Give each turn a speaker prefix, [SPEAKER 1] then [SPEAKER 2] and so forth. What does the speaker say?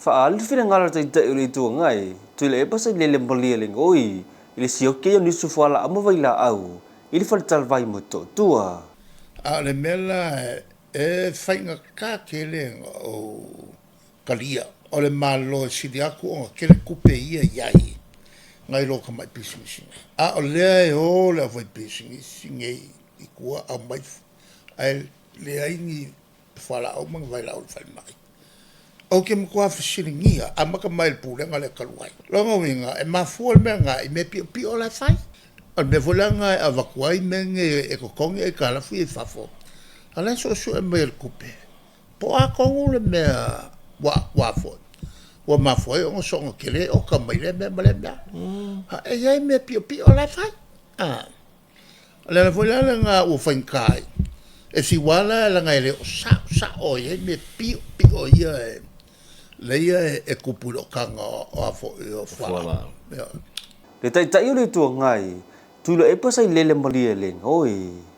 [SPEAKER 1] faal fina ngala ta uli tu ngai tu le pa sa le mbali le ngoi ile si oke yo nisu fala amo vai la au ile fa tal vai moto tua
[SPEAKER 2] a le mela e fainga ka kele o kalia o le malo si dia ku o kele kupe ia yai ngai lo ka mai pisi a o le o le vai pisi ngai i ku a mai ai le ai ni fala o mang vai la o fa mai o ke mo kwa fisiringia a maka mai pule ngale kaluai longa winga e mafuol me nga i me pi o la fai al me volanga a vakuai menge e kokongi e kala fu e fafo ala so e me el kupe po a kongu le me wa fo wa ma fo o so ngele o ka mai le me ha e ai me pi o la fai ala volanga nga o fankai e si wala la nga ele o sa o e me pi o ia leia e kupulo kanga o a fo o fala
[SPEAKER 1] le tai tai le tu ngai tu le pa sa le mbali le ngoi